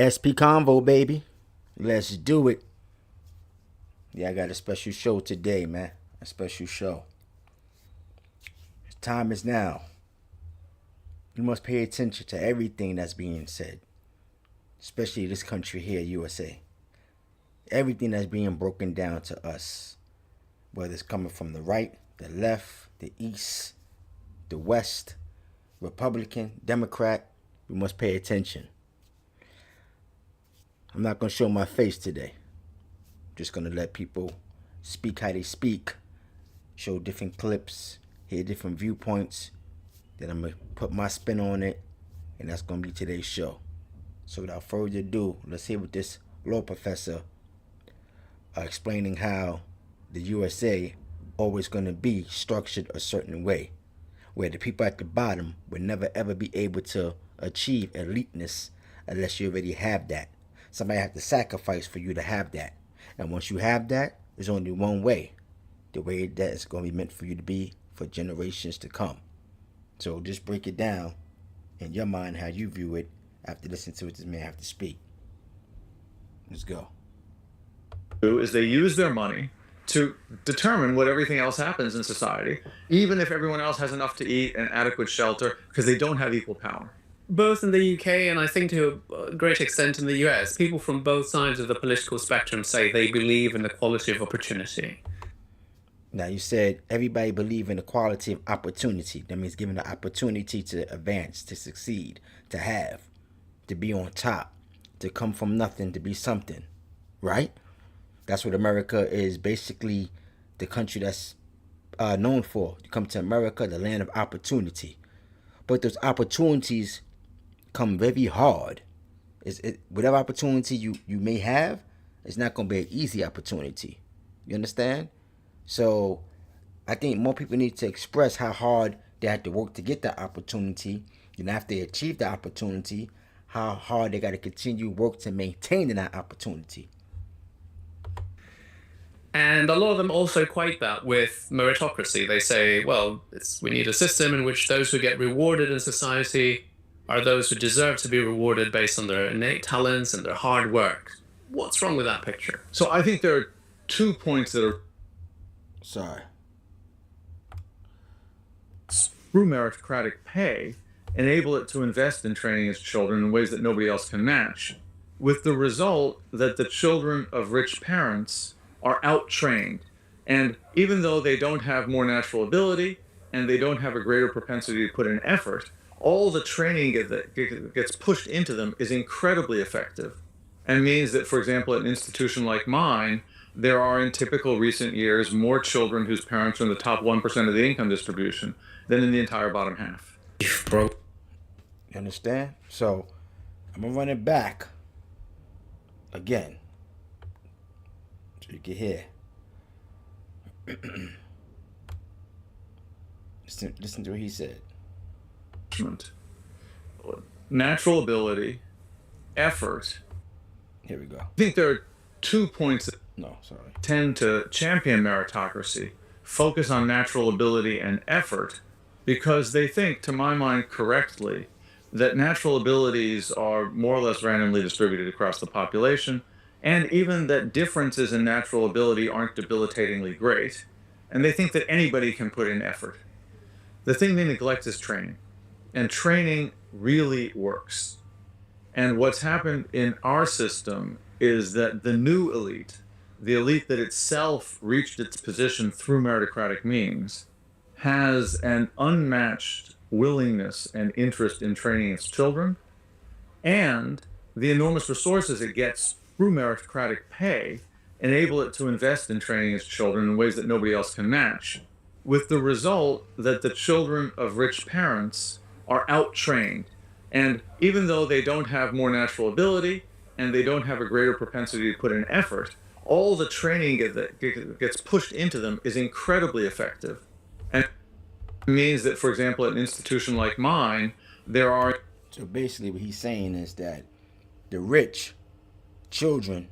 SP Convo, baby. Let's do it. Yeah, I got a special show today, man. A special show. Time is now. You must pay attention to everything that's being said, especially this country here, USA. Everything that's being broken down to us, whether it's coming from the right, the left, the east, the west, Republican, Democrat, we must pay attention. I'm not going to show my face today. I'm just going to let people speak how they speak, show different clips, hear different viewpoints. Then I'm going to put my spin on it, and that's going to be today's show. So without further ado, let's hear what this law professor explaining how the USA always going to be structured a certain way, where the people at the bottom would never ever be able to achieve eliteness unless you already have that. Somebody have to sacrifice for you to have that. And once you have that, there's only one way. The way that it's going to be meant for you to be for generations to come. So just break it down in your mind how you view it after listening to what this man have to speak. Let's go. Is they use their money to determine what everything else happens in society, even if everyone else has enough to eat and adequate shelter, because they don't have equal power. Both in the UK and I think to a great extent in the US, people from both sides of the political spectrum say they believe in equality of opportunity. Now you said everybody believe in equality of opportunity. That means given the opportunity to advance, to succeed, to have, to be on top, to come from nothing to be something, right? That's what America is basically the country that's known for. You come to America, the land of opportunity. But those opportunities come very hard. Whatever opportunity you may have, it's not going to be an easy opportunity. You understand? So I think more people need to express how hard they have to work to get that opportunity. And after they achieve the opportunity, how hard they got to continue work to maintain that opportunity. And a lot of them also equate that with meritocracy. They say, well, we need a system in which those who get rewarded in society are those who deserve to be rewarded based on their innate talents and their hard work. What's wrong with that picture? So I think there are 2 points that are Sorry. through meritocratic pay, enable it to invest in training its children in ways that nobody else can match, with the result that the children of rich parents are out-trained. And even though they don't have more natural ability and they don't have a greater propensity to put in effort, all the training that gets pushed into them is incredibly effective, and means that, for example, at an institution like mine, there are in typical recent years more children whose parents are in the top 1% of the income distribution than in the entire bottom half. Bro, you understand? So I'm going to run it back again so you can hear. Listen to what he said. Natural ability, effort. Here we go. I think there are 2 points that tend to champion meritocracy, focus on natural ability and effort, because they think, to my mind correctly, that natural abilities are more or less randomly distributed across the population, and even that differences in natural ability aren't debilitatingly great, and they think that anybody can put in effort. The thing they neglect is training, and training really works. And what's happened in our system is that the new elite, the elite that itself reached its position through meritocratic means, has an unmatched willingness and interest in training its children, and the enormous resources it gets through meritocratic pay enable it to invest in training its children in ways that nobody else can match, with the result that the children of rich parents are out-trained. And even though they don't have more natural ability and they don't have a greater propensity to put in effort, all the training that gets pushed into them is incredibly effective. And it means that, for example, at an institution like mine, there are... So basically what he's saying is that the rich children,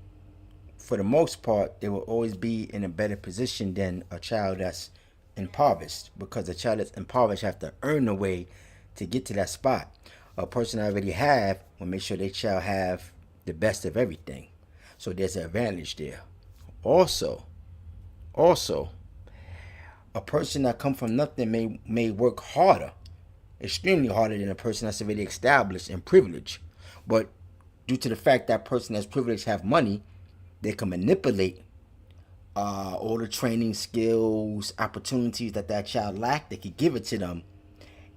for the most part, they will always be in a better position than a child that's impoverished, because a child that's impoverished have to earn a way to get to that spot. A person that already have will make sure their child have the best of everything. So there's an advantage there. Also, a person that come from nothing may work harder, extremely harder than a person that's already established and privileged. But due to the fact that person that's privileged have money, they can manipulate all the training skills, opportunities that child lack. They could give it to them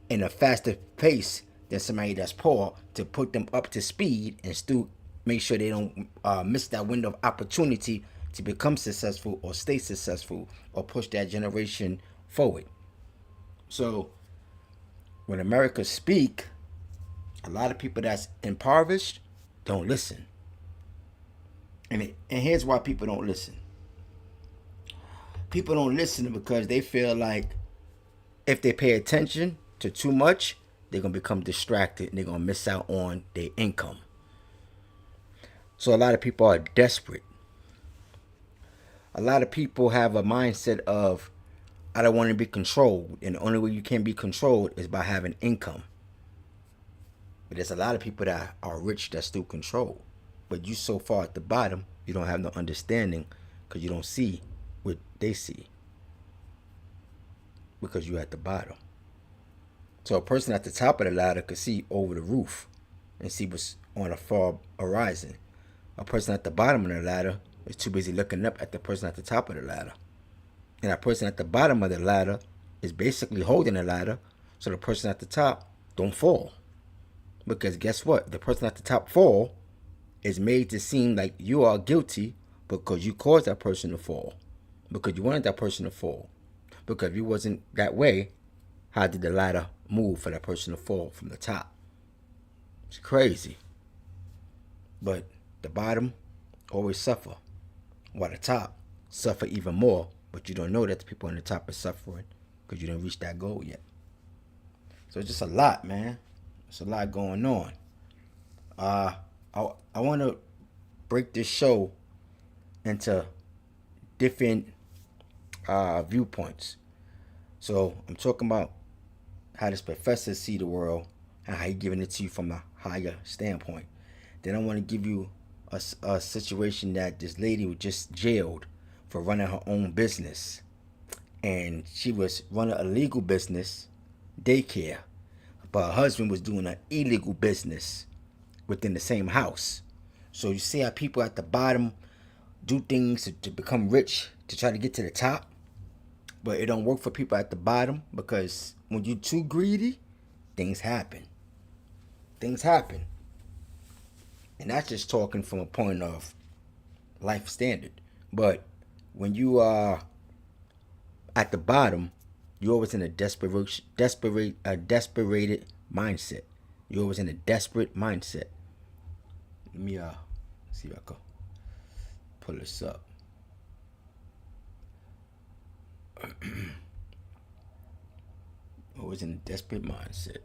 in a faster pace than somebody that's poor to put them up to speed and still make sure they don't miss that window of opportunity to become successful or stay successful or push that generation forward. So when America speak, a lot of people that's impoverished don't listen. And here's why people don't listen. People don't listen because they feel like if they pay attention to too much, they're going to become distracted and they're going to miss out on their income. So a lot of people are desperate. A lot of people have a mindset of, I don't want to be controlled. And the only way you can be controlled is by having income. But there's a lot of people that are rich that still control. But you so far at the bottom, you don't have no understanding because you don't see what they see. Because you're at the bottom. So a person at the top of the ladder could see over the roof and see what's on a far horizon. A person at the bottom of the ladder is too busy looking up at the person at the top of the ladder. And that person at the bottom of the ladder is basically holding the ladder so the person at the top don't fall. Because guess what? The person at the top fall is made to seem like you are guilty because you caused that person to fall. Because you wanted that person to fall. Because if you wasn't that way, how did the ladder move for that person to fall from the top? It's crazy. But the bottom always suffer, while the top suffer even more. But you don't know that the people on the top are suffering because you didn't reach that goal yet. So it's just a lot, man. It's a lot going on. I want to break this show into different viewpoints. So I'm talking about how this professor see the world and how he giving it to you from a higher standpoint. Then I want to give you a situation that this lady was just jailed for running her own business. And she was running a legal business, daycare, but her husband was doing an illegal business within the same house. So you see how people at the bottom do things to become rich, to try to get to the top. But it don't work for people at the bottom because when you're too greedy, things happen. Things happen. And that's just talking from a point of life standard. But when you are at the bottom, you're always in a desperated mindset. You're always in a desperate mindset. Let me see if I can pull this up. Always in a desperate mindset.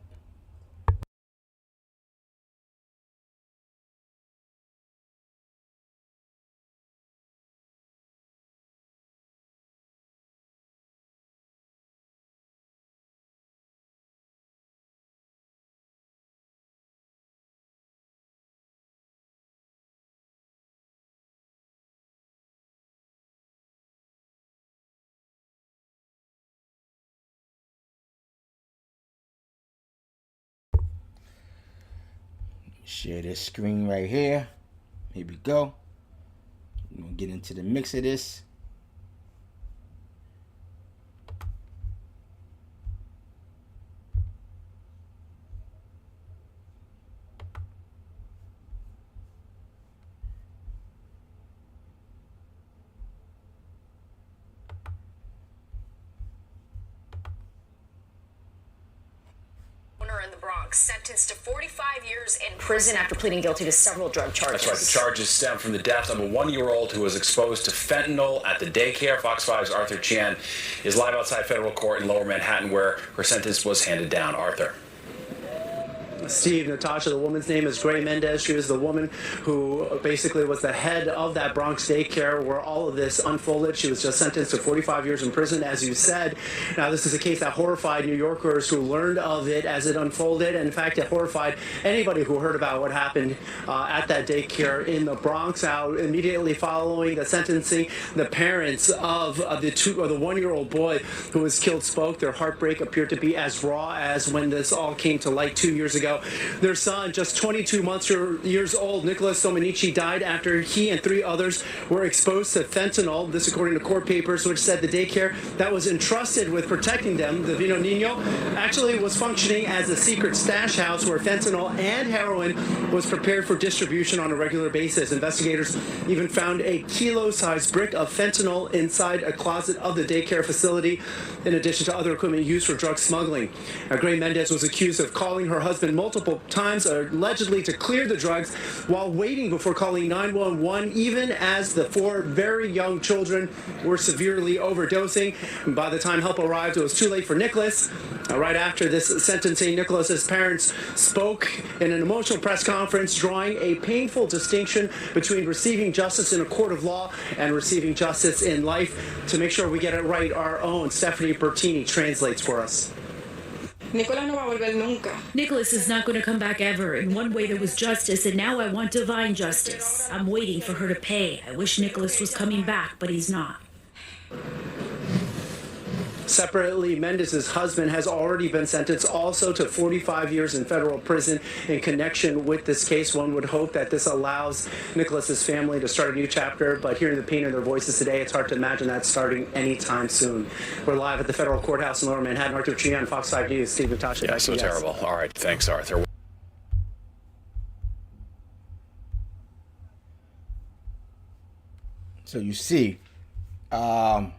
Share this screen right here. Here we go. We're going to get into the mix of this. In the Bronx, sentenced to 45 years in prison after pleading guilty to several drug charges. That's right. The charges stem from the death of a 1-year-old who was exposed to fentanyl at the daycare. Fox 5's Arthur Chan is live outside federal court in Lower Manhattan, where her sentence was handed down. Arthur. Steve, Natasha, the woman's name is Gray Mendez. She was the woman who basically was the head of that Bronx daycare where all of this unfolded. She was just sentenced to 45 years in prison, as you said. Now, this is a case that horrified New Yorkers who learned of it as it unfolded. And in fact, it horrified anybody who heard about what happened at that daycare in the Bronx. Now, immediately following the sentencing, the parents of the one-year-old boy who was killed spoke. Their heartbreak appeared to be as raw as when this all came to light 2 years ago. Their son, just 22 years old, Nicholas Dominici, died after he and 3 others were exposed to fentanyl. This according to court papers, which said the daycare that was entrusted with protecting them, the Vino Nino, actually was functioning as a secret stash house where fentanyl and heroin was prepared for distribution on a regular basis. Investigators even found a kilo-sized brick of fentanyl inside a closet of the daycare facility, in addition to other equipment used for drug smuggling. Gray Mendez was accused of calling her husband multiple times, allegedly to clear the drugs, while waiting before calling 911, even as the 4 very young children were severely overdosing. And by the time help arrived, it was too late for Nicholas. Right after this sentencing, Nicholas's parents spoke in an emotional press conference, drawing a painful distinction between receiving justice in a court of law and receiving justice in life. To make sure we get it right, our own Stephanie Bertini translates for us. Nicholas is not going to come back ever. In one way there was justice, and now I want divine justice. I'm waiting for her to pay. I wish Nicholas was coming back, but he's not. Separately, Mendez's husband has already been sentenced also to 45 years in federal prison in connection with this case. One would hope that this allows Nicholas's family to start a new chapter, but hearing the pain in their voices today, it's hard to imagine that starting anytime soon. We're live at the federal courthouse in Lower Manhattan. Arthur Chian, Fox 5 News. Steve, Natasha. Yeah, so terrible. All right, thanks, Arthur. So you see, the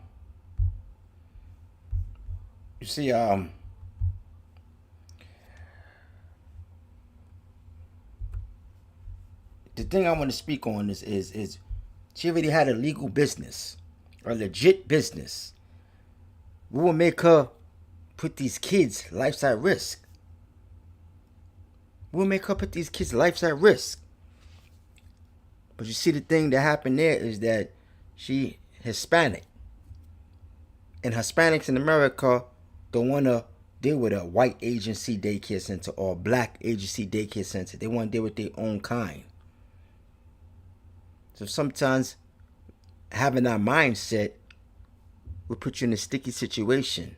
thing I want to speak on is she already had a legal business, a legit business. We will make her put these kids' lives at risk. We'll make her put these kids' lives at risk. But you see, the thing that happened there is that she Hispanic. And Hispanics in America don't want to deal with a white agency daycare center or a black agency daycare center. They want to deal with their own kind. So sometimes having that mindset will put you in a sticky situation.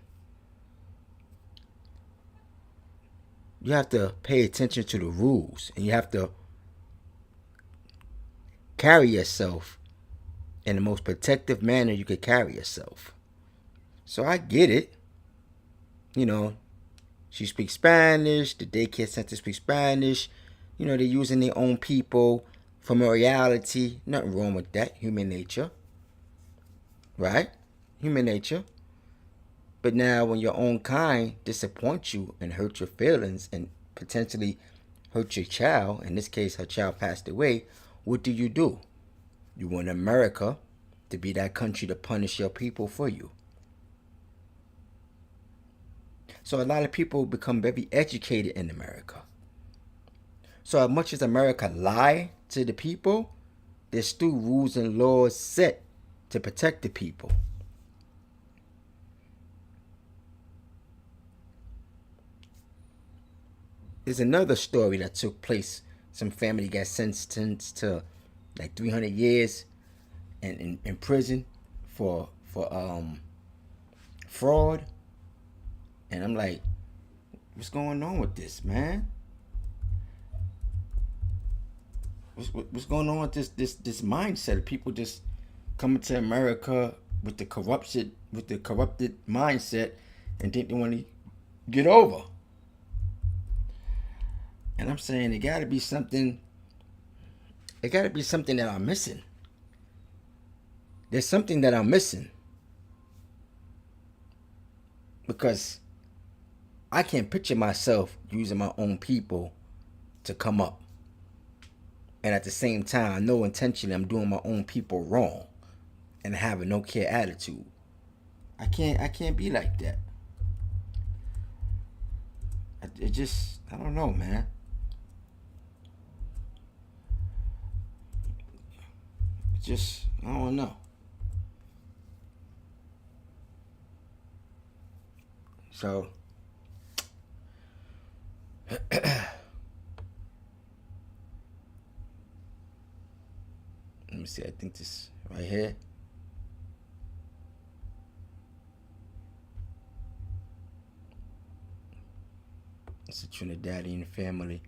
You have to pay attention to the rules, and you have to carry yourself in the most protective manner you could carry yourself. So I get it. You know, she speaks Spanish, the daycare center speaks Spanish. You know, they're using their own people for morality. Nothing wrong with that. Human nature. Right? Human nature. But now when your own kind disappoints you and hurt your feelings and potentially hurt your child, in this case her child passed away, what do? You want America to be that country to punish your people for you. So a lot of people become very educated in America. So as much as America lie to the people, there's still rules and laws set to protect the people. There's another story that took place. Some family got sentenced to like 300 years in prison for fraud. And I'm like, what's going on with this, man? What's going on with this mindset of people just coming to America with the corrupted mindset and think they want to get over? And I'm saying it got to be something. It got to be something that I'm missing. There's something that I'm missing. Because I can't picture myself using my own people to come up. And at the same time, I know intentionally I'm doing my own people wrong and have a no care attitude. I can't be like that. I don't know, man. just, I don't know. So, let me see. I think this right here. It's a Trinidadian family.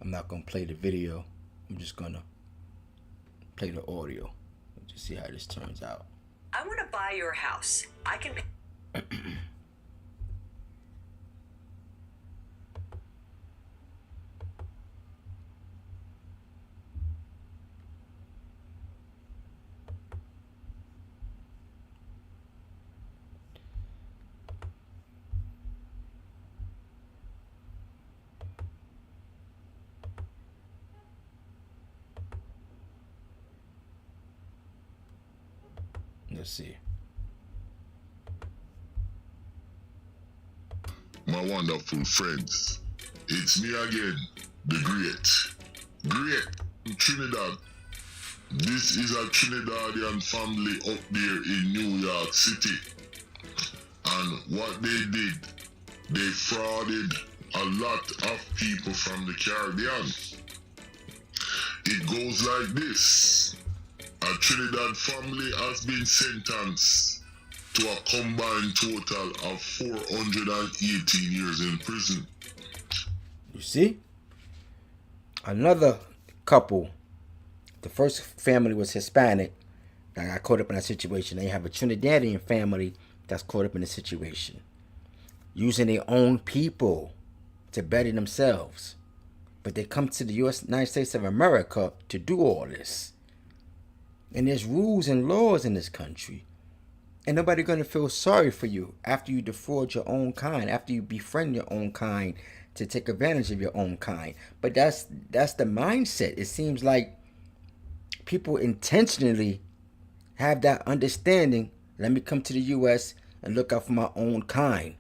I'm not gonna play the video. I'm just gonna play the audio. Just see how this turns out. I want to buy your house. I can. Let's see. My wonderful friends, it's me again, the great Trinidad. This is a Trinidadian family up there in New York City. And what they did, they frauded a lot of people from the Caribbean. It goes like this. A Trinidad family has been sentenced to a combined total of 418 years in prison. You see? Another couple. The first family was Hispanic that got caught up in that situation. They have a Trinidadian family that's caught up in the situation. Using their own people to better themselves. But they come to the United States of America to do all this. And there's rules and laws in this country. And nobody's going to feel sorry for you after you defraud your own kind, after you befriend your own kind to take advantage of your own kind. But that's the mindset. It seems like people intentionally have that understanding. Let me come to the U.S. and look out for my own kind.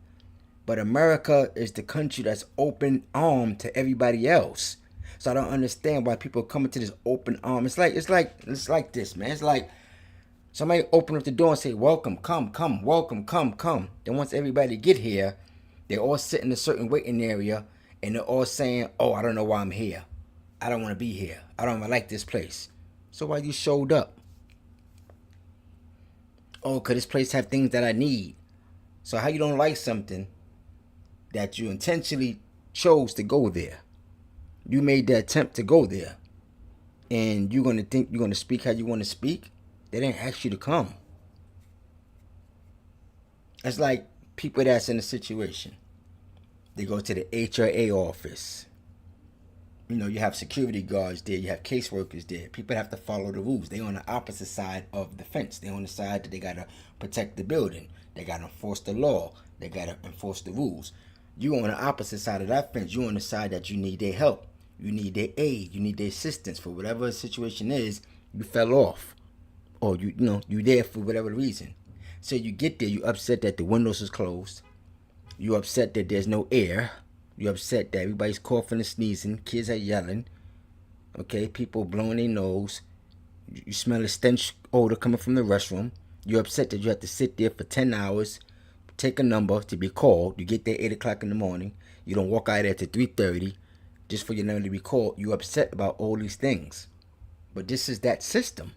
But America is the country that's open armed to everybody else. So I don't understand why people come into this open arm. It's like this, man. It's like somebody open up the door and say, "Welcome, come, welcome, come." Then once everybody get here, they all sit in a certain waiting area, and they're all saying, "Oh, I don't know why I'm here. I don't want to be here. I don't even like this place." So why you showed up? Oh, cause this place have things that I need. So how you don't like something that you intentionally chose to go there? You made the attempt to go there. And you're going to think you're going to speak how you want to speak? They didn't ask you to come. It's like people that's in a situation. They go to the HRA office. You know, you have security guards there. You have caseworkers there. People have to follow the rules. They're on the opposite side of the fence. They're on the side that they got to protect the building. They got to enforce the law. They got to enforce the rules. You on the opposite side of that fence. You on the side that you need their help. You need their aid. You need their assistance for whatever the situation is. You fell off, or you there for whatever reason. So you get there. You upset that the windows is closed. You upset that there's no air. You upset that everybody's coughing and sneezing. Kids are yelling. Okay, people blowing their nose. You smell a stench odor coming from the restroom. You're upset that you have to sit there for 10 hours, take a number to be called. You get there 8 o'clock in the morning. You don't walk out there to 3:30 just for your number to be called. You're upset about all these things. But this is that system.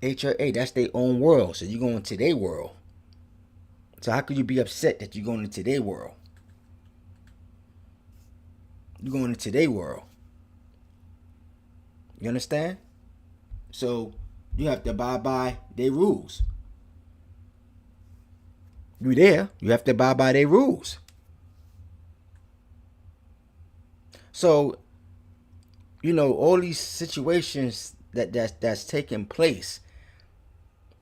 HRA, that's their own world. So you're going to their world. So how could you be upset that you're going into their world? You're going into their world. You understand? So you have to abide by their rules. You there, you have to abide by their rules. So, all these situations that's taking place,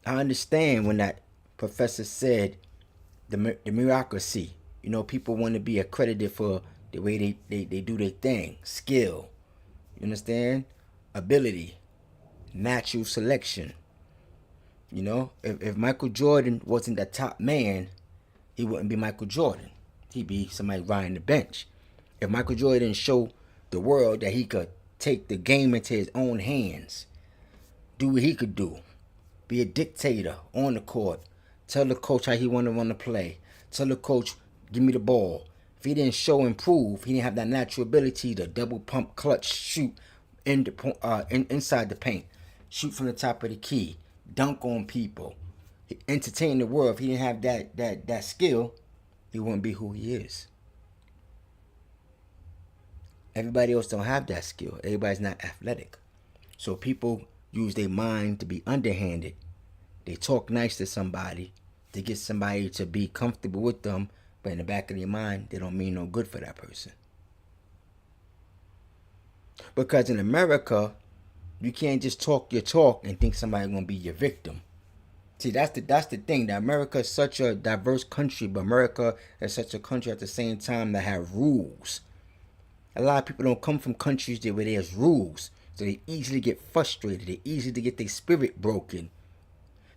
I understand when that professor said the meritocracy. People want to be accredited for the way they do their thing, skill, you understand, ability, natural selection. If Michael Jordan wasn't the top man, he wouldn't be Michael Jordan. He'd be somebody riding the bench. If Michael Jordan didn't show the world that he could take the game into his own hands, do what he could do, be a dictator on the court, tell the coach how he want to run the play, tell the coach, give me the ball. If he didn't show and prove, he didn't have that natural ability to double pump, clutch, shoot inside the paint, shoot from the top of the key, dunk on people, entertain the world. If he didn't have that skill, he wouldn't be who he is. Everybody else don't have that skill. Everybody's not athletic. So people use their mind to be underhanded. They talk nice to somebody to get somebody to be comfortable with them, but in the back of their mind, they don't mean no good for that person. Because in America, you can't just talk your talk and think somebody's gonna be your victim. See, that's the thing. That America is such a diverse country, but America is such a country at the same time that have rules. A lot of people don't come from countries where there's rules, so they easily get frustrated. They easy to get their spirit broken.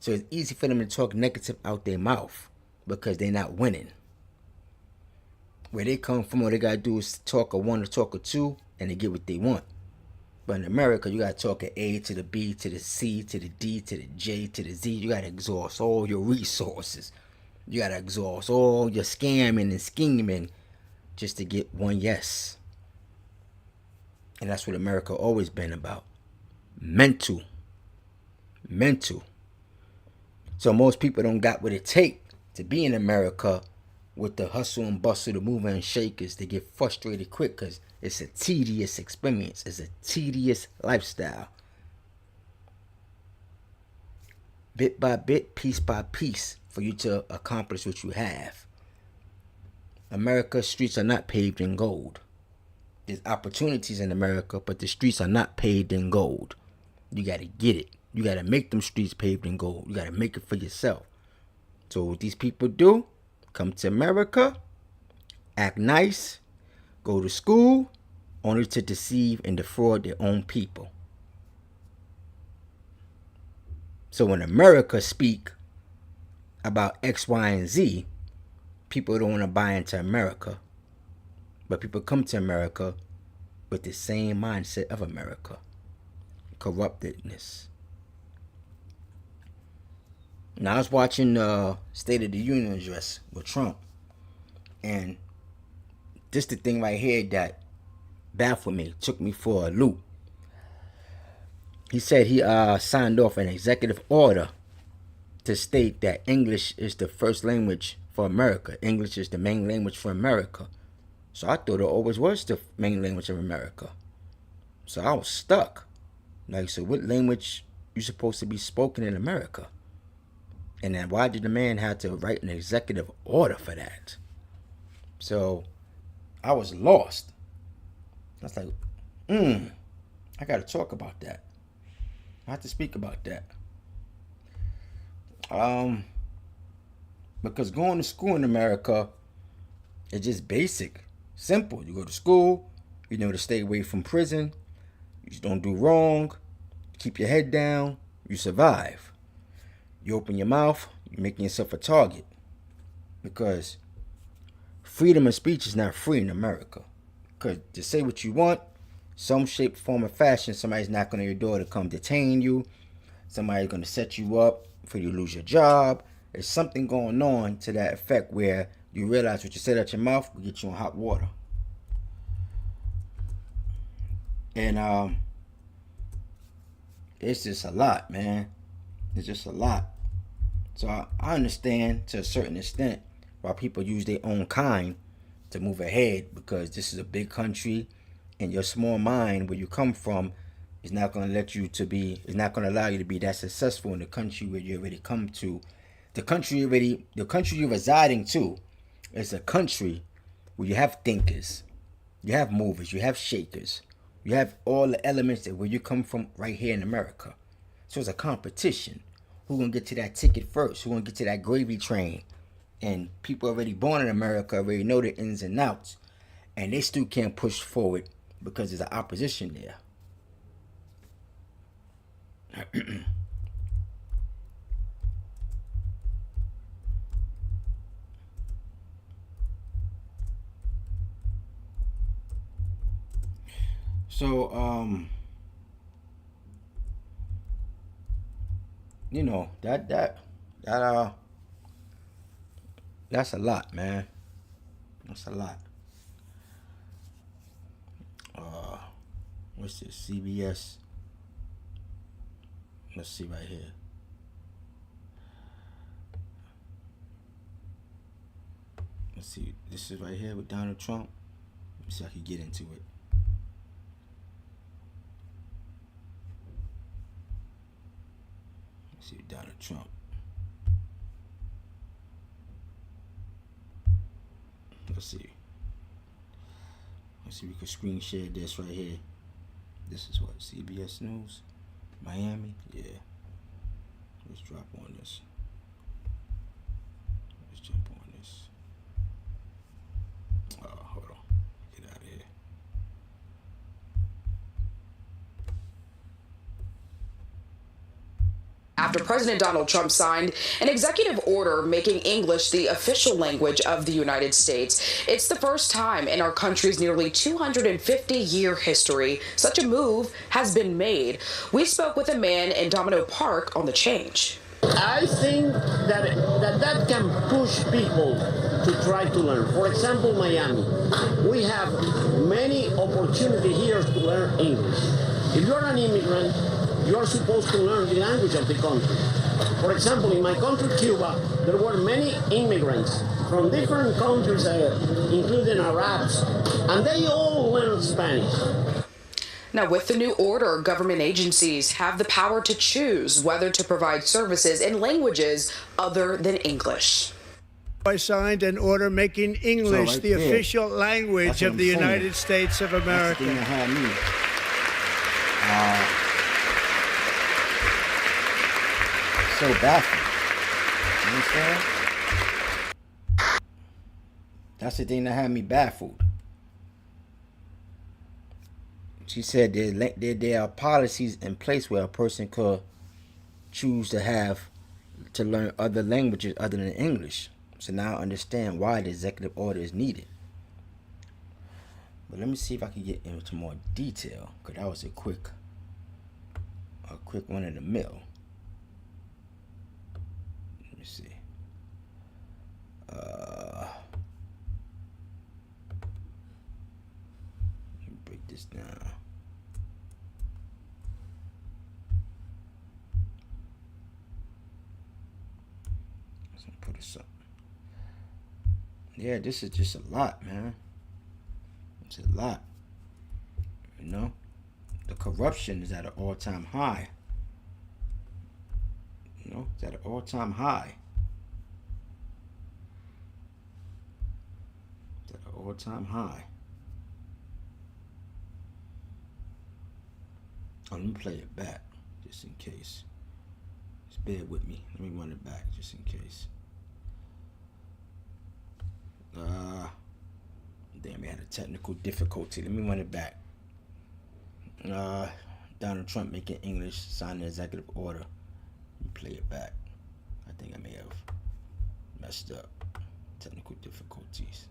So it's easy for them to talk negative out their mouth because they're not winning. Where they come from, all they gotta do is talk a one or talk a two, and they get what they want. But in America, you gotta talk an A to the B to the C to the D to the J to the Z. You gotta exhaust all your resources. You gotta exhaust all your scamming and scheming just to get one yes. And that's what America always been about. Mental. So most people don't got what it take to be in America with the hustle and bustle, the mover and shakers. They get frustrated quick because it's a tedious experience. It's a tedious lifestyle. Bit by bit, piece by piece, for you to accomplish what you have. America's streets are not paved in gold. There's opportunities in America, but the streets are not paved in gold. You got to get it. You got to make them streets paved in gold. You got to make it for yourself. So what these people do, come to America, act nice, go to school, only to deceive and defraud their own people. So when America speak about X, Y, and Z, people don't want to buy into America. But people come to America with the same mindset of America. Corruptedness. Now I was watching State of the Union address with Trump. And this the thing right here that baffled me, took me for a loop. He said he signed off an executive order to state that English is the first language for America. English is the main language for America. So I thought it always was the main language of America. So I was stuck. Like, so what language you supposed to be spoken in America? And then why did the man have to write an executive order for that? So I was lost. I was like, I got to talk about that. I have to speak about that. Because going to school in America is just basic. Simple. You go to school, you know to stay away from prison, you don't do wrong, keep your head down, you survive. You open your mouth, you're making yourself a target. Because freedom of speech is not free in America. Because to say what you want, some shape, form, or fashion, somebody's knocking on your door to come detain you. Somebody's going to set you up for you to lose your job. There's something going on to that effect where you realize what you said out your mouth will get you in hot water. And it's just a lot, man. It's just a lot. So I understand to a certain extent why people use their own kind to move ahead, because this is a big country and your small mind where you come from is not going to let you to be, is not going to allow you to be that successful in the country where you already come to. The country you're residing to is a country where you have thinkers, you have movers, you have shakers, you have all the elements that where you come from right here in America. So it's a competition. Who's going to get to that ticket first? Who's going to get to that gravy train? And people already born in America already know the ins and outs. And they still can't push forward because there's an opposition there. So, you know, that's a lot, man. That's a lot. What's this? CBS. Let's see right here. Let's see. This is right here with Donald Trump. Let me see if I can get into it. Let's see Donald Trump. Let's see. Let's see if we can screen share this right here. This is what? CBS News? Miami? Yeah. Let's drop on this. Let's jump on this. Hold on. Get out of here. After President Donald Trump signed an executive order making English the official language of the United States. It's the first time in our country's nearly 250-year history such a move has been made. We spoke with a man in Domino Park on the change. I think that can push people to try to learn. For example, Miami. We have many opportunities here to learn English. If you're an immigrant, you are supposed to learn the language of the country. For example, in my country, Cuba, there were many immigrants from different countries, including Arabs, and they all learned Spanish. Now, with the new order, government agencies have the power to choose whether to provide services in languages other than English. I signed an order making English the official language of the United States of America. So baffled. You understand? That's the thing that had me baffled. She said there are policies in place where a person could choose to learn other languages other than English. So now I understand why the executive order is needed. But let me see if I can get into more detail, because that was a quick one in the middle. Let me see. Let me break this down. Let's put this up. Yeah, this is just a lot, man. It's a lot. You know? The corruption is at an all-time high. You know, it's at an all-time high. It's at an all-time high. Oh, let me play it back, just in case. Just bear with me. Let me run it back, just in case. Damn, we had a technical difficulty. Let me run it back. Donald Trump making English sign an executive order. Let me play it back. I think I may have messed up. Technical difficulties.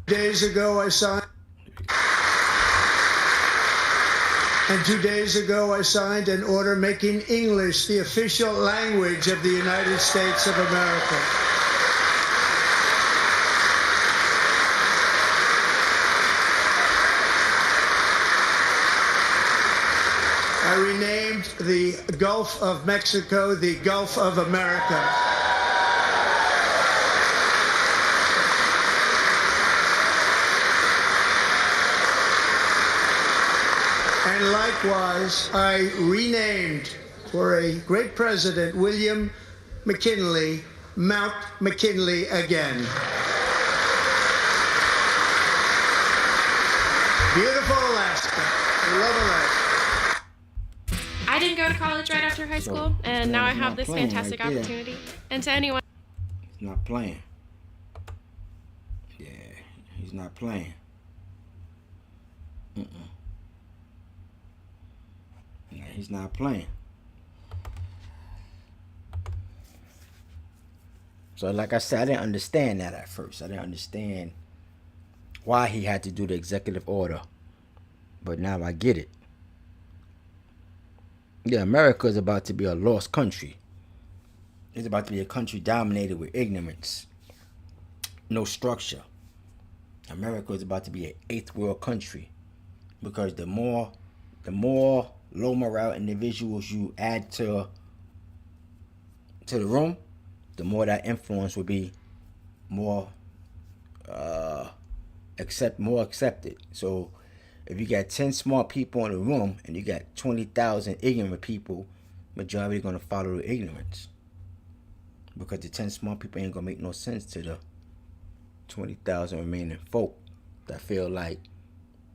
Days ago, I signed. And 2 days ago, I signed an order making English the official language of the United States of America. I renamed the Gulf of Mexico the Gulf of America. And likewise, I renamed, for a great president, William McKinley, Mount McKinley again. Beautiful Alaska. I love Alaska. I didn't go to college right after high school, and now I have this fantastic opportunity. And to anyone... He's not playing. Yeah, he's not playing. He's not playing. So like I said, I didn't understand that at first. I didn't understand why he had to do the executive order. But now I get it. Yeah, America is about to be a lost country. It's about to be a country dominated with ignorance. No structure. America is about to be an eighth world country. Because the more low morale individuals you add to the room, the more that influence will be more accepted. So if you got 10 smart people in the room and you got 20,000 ignorant people, majority gonna follow the ignorance. Because the 10 smart people ain't gonna make no sense to the 20,000 remaining folk that feel like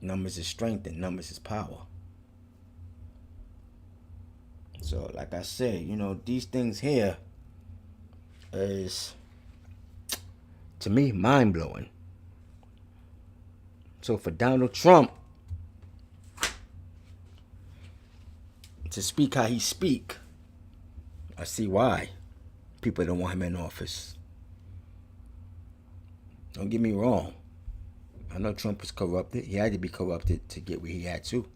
numbers is strength and numbers is power. So like I said, these things here is, to me, mind-blowing. So for Donald Trump to speak how he speak, I see why people don't want him in office. Don't get me wrong. I know Trump was corrupted. He had to be corrupted to get where he had to.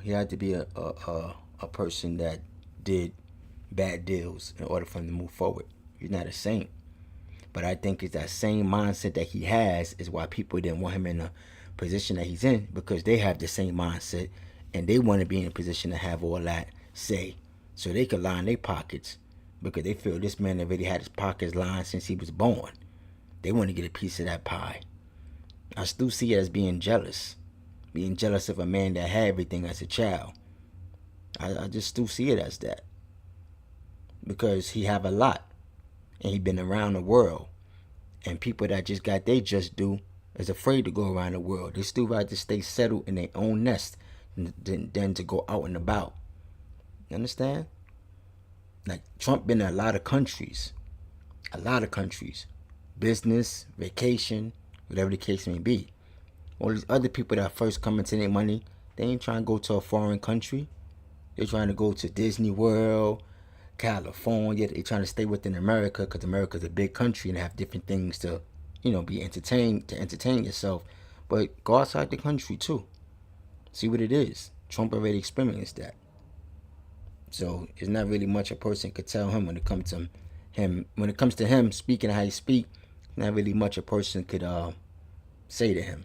He had to be a person that did bad deals in order for him to move forward. He's not a saint. But I think it's that same mindset that he has is why people didn't want him in the position that he's in, because they have the same mindset and they want to be in a position to have all that say so they could line their pockets, because they feel this man already had his pockets lined since he was born. They want to get a piece of that pie. I still see it as being jealous of a man that had everything as a child. I just still see it as that, because he have a lot and he been around the world, and people that just got they just do is afraid to go around the world. They still rather stay settled in their own nest than to go out and about. You understand? Like, Trump been in a lot of countries, business, vacation, whatever the case may be. All these other people that first come into their money, they ain't trying to go to a foreign country. They're trying to go to Disney World, California. They're trying to stay within America, because America's a big country and have different things to, be entertained, to entertain yourself. But go outside the country too. See what it is. Trump already experienced that. So it's not really much a person could tell him when it comes to him speaking how he speak. Not really much a person could say to him.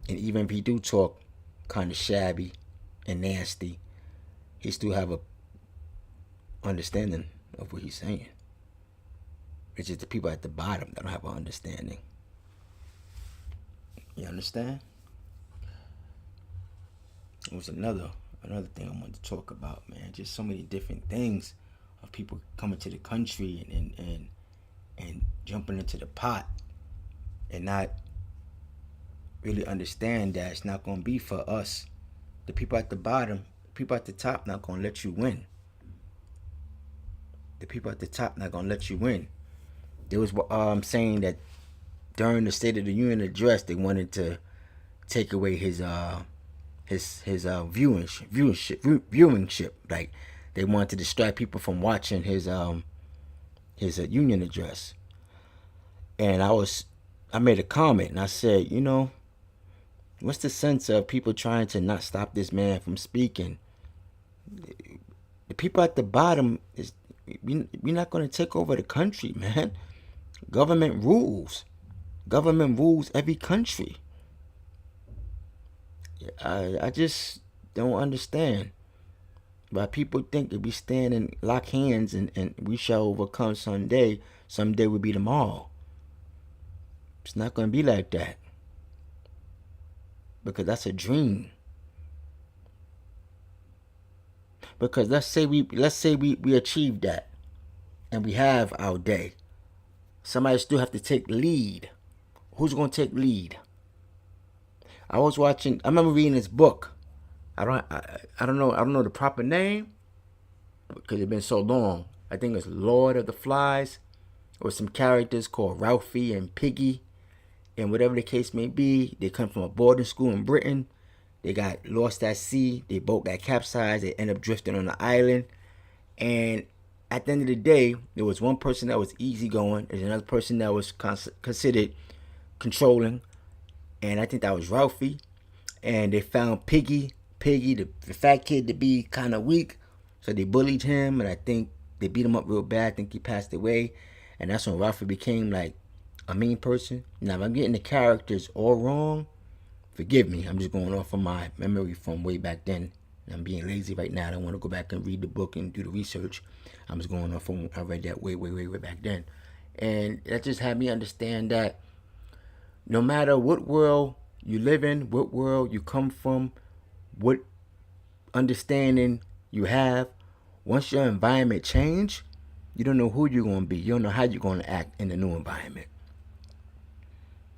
And even if he do talk kind of shabby and nasty, he still have a understanding of what he's saying. It's just the people at the bottom that don't have an understanding. You understand? It was another thing I wanted to talk about, man. Just so many different things of people coming to the country and jumping into the pot and not really understand that it's not going to be for us. The people at the bottom, people at the top not going to let you win. The people at the top not going to let you win. There was saying that during the State of the Union address, they wanted to take away his viewingship. Like, they wanted to distract people from watching his union address. And I made a comment and I said, what's the sense of people trying to not stop this man from speaking? The people at the bottom, we're not going to take over the country, man. Government rules every country. I just don't understand why people think if we stand and lock hands and we shall overcome someday will be tomorrow. It's not going to be like that, because that's a dream. Because let's say we achieve that and we have our day. Somebody still have to take lead. Who's going to take lead? I remember reading this book. I don't know the proper name because it's been so long. I think it's Lord of the Flies, or some characters called Ralphie and Piggy, and whatever the case may be. They come from a boarding school in Britain. They got lost at sea. They boat got capsized. They end up drifting on the island, and at the end of the day, there was one person that was easygoing. There's another person that was considered controlling. And I think that was Ralphie. And they found Piggy, the fat kid, to be kind of weak. So they bullied him. And I think they beat him up real bad. I think he passed away. And that's when Ralphie became like a mean person. Now, if I'm getting the characters all wrong, forgive me. I'm just going off of my memory from way back then. I'm being lazy right now. I don't want to go back and read the book and do the research. I'm just going off from I read that way back then. And that just had me understand that no matter what world you live in, what world you come from, what understanding you have, once your environment change, you don't know who you're going to be. You don't know how you're going to act in the new environment.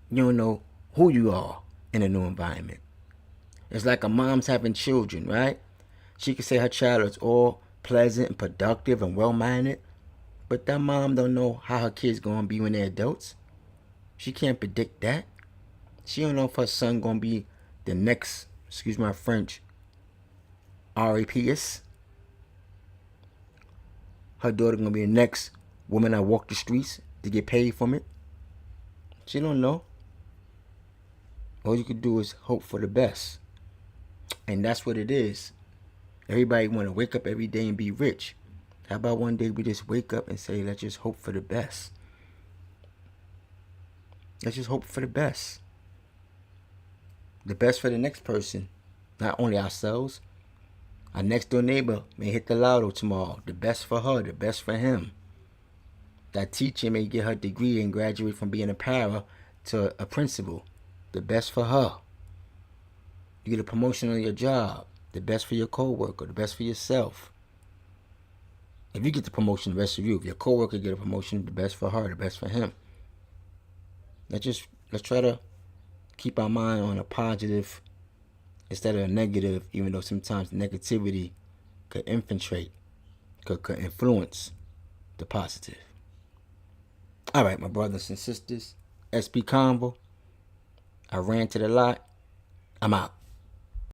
You don't know who you are in a new environment. It's like a mom's having children, right? She can say her child is all pleasant and productive and well-minded, but that mom don't know how her kid's going to be when they're adults. She can't predict that. She don't know if her son going to be the next, excuse my French, RAPS. Her daughter going to be the next woman that walk the streets to get paid from it. She don't know. All you can do is hope for the best. And that's what it is. Everybody want to wake up every day and be rich. How about one day we just wake up and say, let's just hope for the best. Let's just hope for the best. The best for the next person. Not only ourselves. Our next door neighbor may hit the lotto tomorrow. The best for her, the best for him. That teacher may get her degree and graduate from being a para to a principal. The best for her. You get a promotion on your job. The best for your coworker. The best for yourself. If you get the promotion, the best for you. If your coworker get a promotion, the best for her. The best for him. Let's try to keep our mind on a positive instead of a negative, even though sometimes negativity could infiltrate, could influence the positive. All right, my brothers and sisters. SP Convo. I ran to the lot. I'm out.